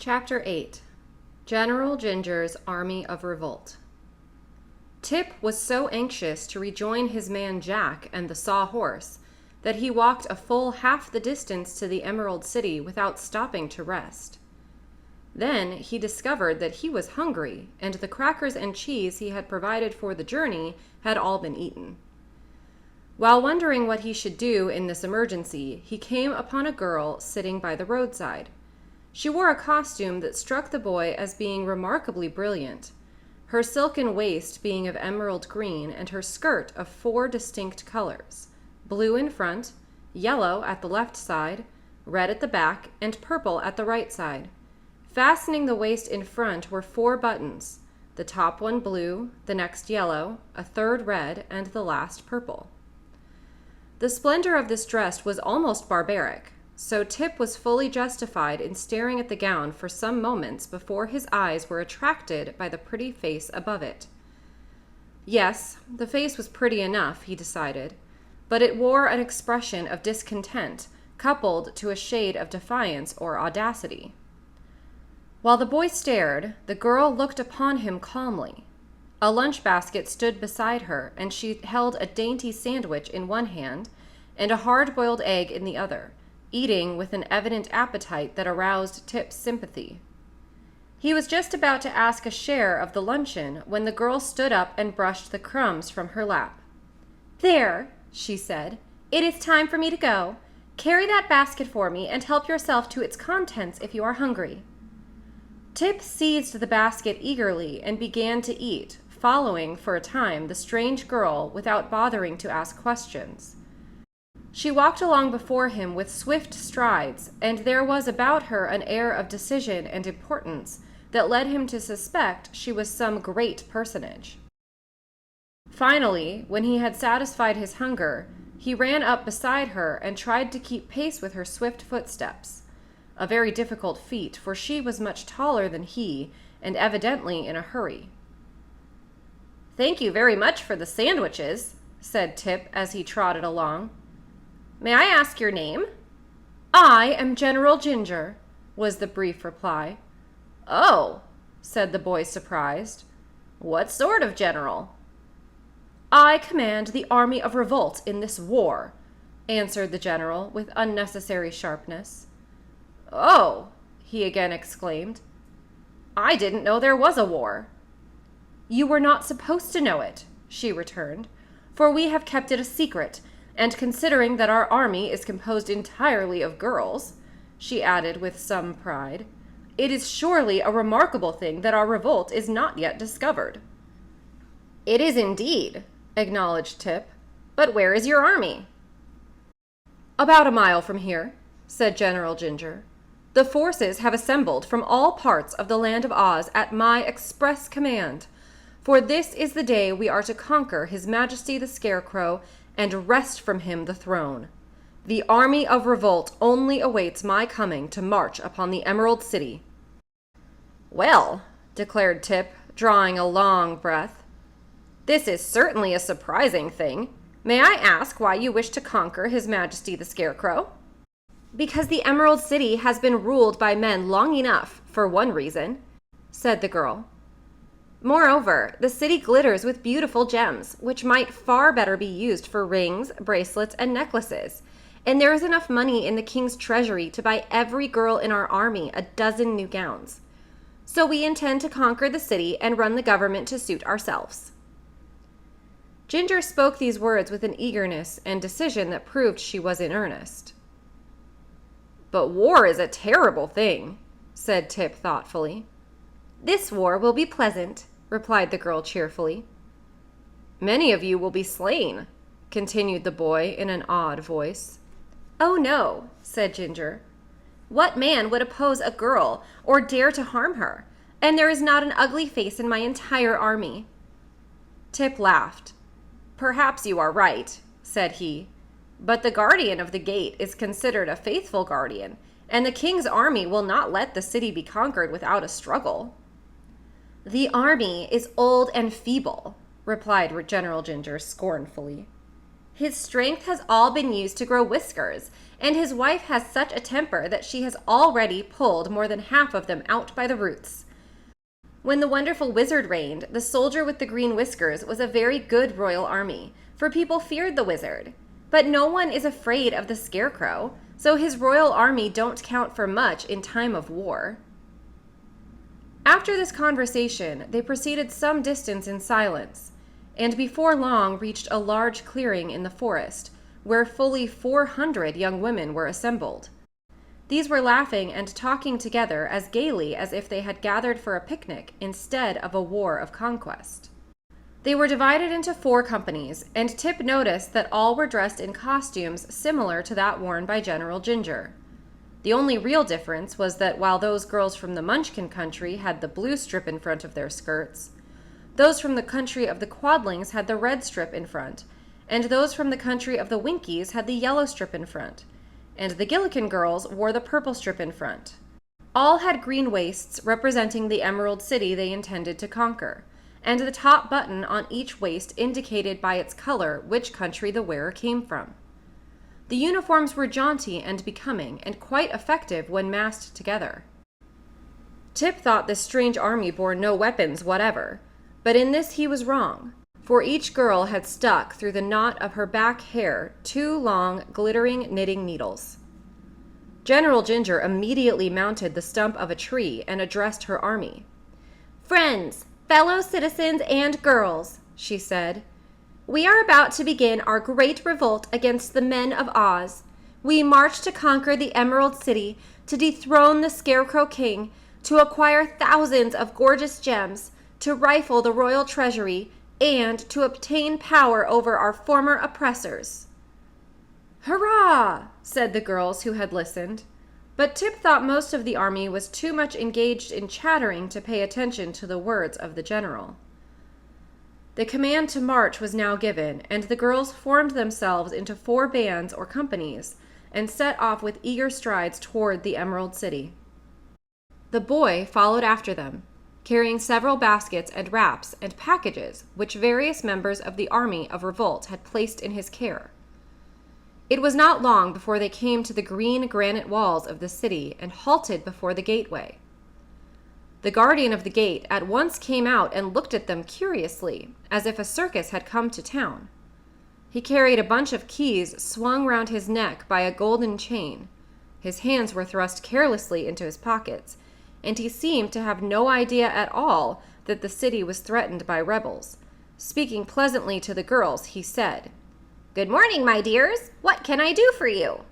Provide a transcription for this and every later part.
Chapter 8. General Jinjur's Army of Revolt. Tip was so anxious to rejoin his man Jack and the Sawhorse that he walked a full half the distance to the Emerald City without stopping to rest. Then he discovered that he was hungry, and the crackers and cheese he had provided for the journey had all been eaten. While wondering what he should do in this emergency, he came upon a girl sitting by the roadside. She wore a costume that struck the boy as being remarkably brilliant, her silken waist being of emerald green and her skirt of 4 distinct colors: blue in front, yellow at the left side, red at the back, and purple at the right side. Fastening the waist in front were 4 buttons, the top one blue, the next yellow, a third red, and the last purple. The splendor of this dress was almost barbaric, so Tip was fully justified in staring at the gown for some moments before his eyes were attracted by the pretty face above it. Yes, the face was pretty enough, he decided, but it wore an expression of discontent coupled to a shade of defiance or audacity. While the boy stared, the girl looked upon him calmly. A lunch basket stood beside her, and she held a dainty sandwich in one hand and a hard-boiled egg in the other, eating with an evident appetite that aroused Tip's sympathy. He was just about to ask a share of the luncheon when the girl stood up and brushed the crumbs from her lap. "There," she said, "it is time for me to go. Carry that basket for me and help yourself to its contents if you are hungry." Tip seized the basket eagerly and began to eat, following for a time the strange girl without bothering to ask questions. She walked along before him with swift strides, and there was about her an air of decision and importance that led him to suspect she was some great personage. Finally, when he had satisfied his hunger, he ran up beside her and tried to keep pace with her swift footsteps, a very difficult feat, for she was much taller than he and evidently in a hurry. "Thank you very much for the sandwiches," said Tip as he trotted along. "May I ask your name?" "I am General Jinjur," was the brief reply. "Oh," said the boy, surprised. "What sort of general?" "I command the army of revolt in this war," answered the general with unnecessary sharpness. "Oh," he again exclaimed. "I didn't know there was a war." "You were not supposed to know it," she returned, "for we have kept it a secret, and considering that our army is composed entirely of girls," she added with some pride, "it is surely a remarkable thing that our revolt is not yet discovered." "It is indeed," acknowledged Tip, "but where is your army?" "About a mile from here," said General Jinjur. "The forces have assembled from all parts of the land of Oz at my express command, for this is the day we are to conquer His Majesty the Scarecrow and wrest from him the throne. The army of revolt only awaits my coming to march upon the Emerald City." "Well," declared Tip, drawing a long breath, "this is certainly a surprising thing. May I ask why you wish to conquer His Majesty the Scarecrow?" "Because the Emerald City has been ruled by men long enough, for one reason," said the girl. "Moreover, the city glitters with beautiful gems, which might far better be used for rings, bracelets, and necklaces, and there is enough money in the king's treasury to buy every girl in our army a dozen new gowns. So we intend to conquer the city and run the government to suit ourselves." Jinjur spoke these words with an eagerness and decision that proved she was in earnest. "But war is a terrible thing," said Tip thoughtfully. "This war will be pleasant," replied the girl cheerfully. "Many of you will be slain," continued the boy in an awed voice. "Oh no," said Jinjur. "What man would oppose a girl or dare to harm her? And there is not an ugly face in my entire army." Tip laughed. "Perhaps you are right," said he, "but the guardian of the gate is considered a faithful guardian, and the king's army will not let the city be conquered without a struggle." "The army is old and feeble," replied General Jinjur scornfully. "His strength has all been used to grow whiskers, and his wife has such a temper that she has already pulled more than half of them out by the roots. When the wonderful wizard reigned, the soldier with the green whiskers was a very good royal army, for people feared the wizard. But no one is afraid of the scarecrow, so his royal army don't count for much in time of war." After this conversation, they proceeded some distance in silence, and before long reached a large clearing in the forest, where fully 400 young women were assembled. These were laughing and talking together as gaily as if they had gathered for a picnic instead of a war of conquest. They were divided into 4 companies, and Tip noticed that all were dressed in costumes similar to that worn by General Jinjur. The only real difference was that while those girls from the Munchkin country had the blue strip in front of their skirts, those from the country of the Quadlings had the red strip in front, and those from the country of the Winkies had the yellow strip in front, and the Gillikin girls wore the purple strip in front. All had green waists representing the Emerald City they intended to conquer, and the top button on each waist indicated by its color which country the wearer came from. The uniforms were jaunty and becoming, and quite effective when massed together. Tip thought this strange army bore no weapons whatever, but in this he was wrong, for each girl had stuck through the knot of her back hair 2 long, glittering knitting needles. General Jinjur immediately mounted the stump of a tree and addressed her army. "Friends, fellow citizens, and girls," she said, "we are about to begin our great revolt against the men of Oz. We march to conquer the Emerald City, to dethrone the Scarecrow King, to acquire thousands of gorgeous gems, to rifle the royal treasury, and to obtain power over our former oppressors." "Hurrah!" said the girls who had listened. But Tip thought most of the army was too much engaged in chattering to pay attention to the words of the general. The command to march was now given, and the girls formed themselves into 4 bands or companies and set off with eager strides toward the Emerald City. The boy followed after them, carrying several baskets and wraps and packages which various members of the army of revolt had placed in his care. It was not long before they came to the green granite walls of the city and halted before the gateway. The guardian of the gate at once came out and looked at them curiously, as if a circus had come to town. He carried a bunch of keys swung round his neck by a golden chain. His hands were thrust carelessly into his pockets, and he seemed to have no idea at all that the city was threatened by rebels. Speaking pleasantly to the girls, he said, "Good morning, my dears. What can I do for you?"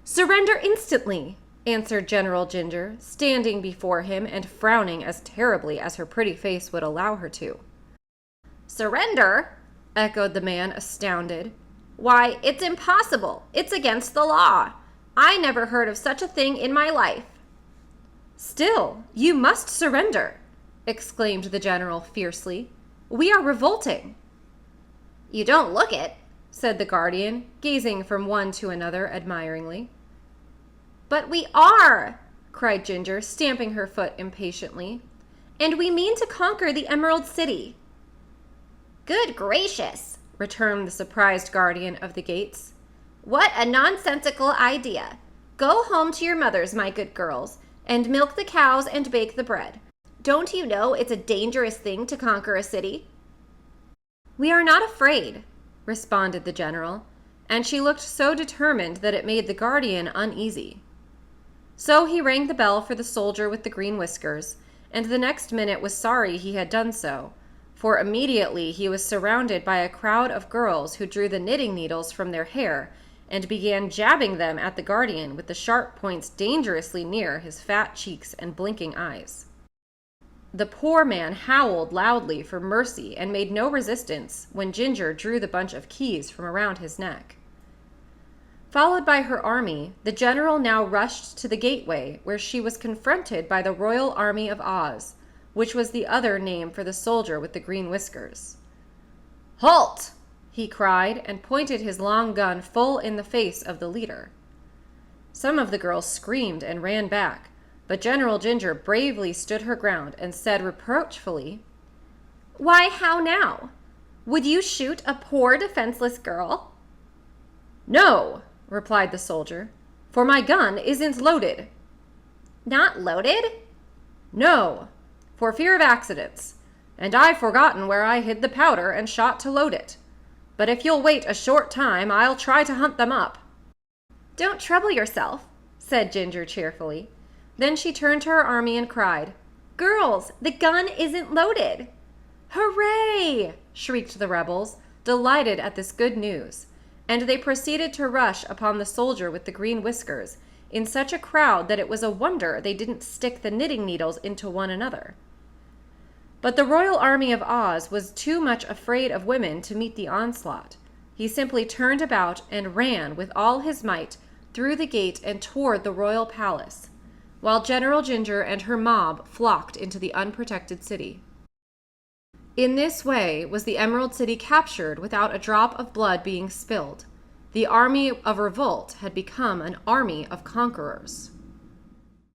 "Surrender instantly," answered General Jinjur, standing before him and frowning as terribly as her pretty face would allow her to. "Surrender?" echoed the man, astounded. "Why, it's impossible. It's against the law. I never heard of such a thing in my life." "Still, you must surrender," exclaimed the general fiercely. "We are revolting." "You don't look it," said the guardian, gazing from one to another admiringly. "But we are!" cried Jinjur, stamping her foot impatiently. "And we mean to conquer the Emerald City." "Good gracious," returned the surprised guardian of the gates. "What a nonsensical idea. Go home to your mothers, my good girls, and milk the cows and bake the bread. Don't you know it's a dangerous thing to conquer a city?" "We are not afraid," responded the general, and she looked so determined that it made the guardian uneasy. So he rang the bell for the soldier with the green whiskers, and the next minute was sorry he had done so, for immediately he was surrounded by a crowd of girls who drew the knitting needles from their hair and began jabbing them at the guardian with the sharp points dangerously near his fat cheeks and blinking eyes. The poor man howled loudly for mercy and made no resistance when Jinjur drew the bunch of keys from around his neck. Followed by her army, the general now rushed to the gateway, where she was confronted by the Royal Army of Oz, which was the other name for the soldier with the green whiskers. "Halt!" he cried, and pointed his long gun full in the face of the leader. Some of the girls screamed and ran back, but General Jinjur bravely stood her ground and said reproachfully, "Why, how now? Would you shoot a poor defenseless girl?" "No," replied the soldier, "for my gun isn't loaded." Not loaded? No, for fear of accidents, and I've forgotten where I hid the powder and shot to load it. But if you'll wait a short time, I'll try to hunt them up." Don't trouble yourself, said Jinjur cheerfully. Then she turned to her army and cried, Girls, the gun isn't loaded. "Hooray!" shrieked the rebels, delighted at this good news, and they proceeded to rush upon the soldier with the green whiskers in such a crowd that it was a wonder they didn't stick the knitting needles into one another. But the royal army of Oz was too much afraid of women to meet the onslaught. He simply turned about and ran with all his might through the gate and toward the royal palace, while General Jinjur and her mob flocked into the unprotected city. In this way was the Emerald City captured without a drop of blood being spilled. The army of Revolt had become an army of conquerors.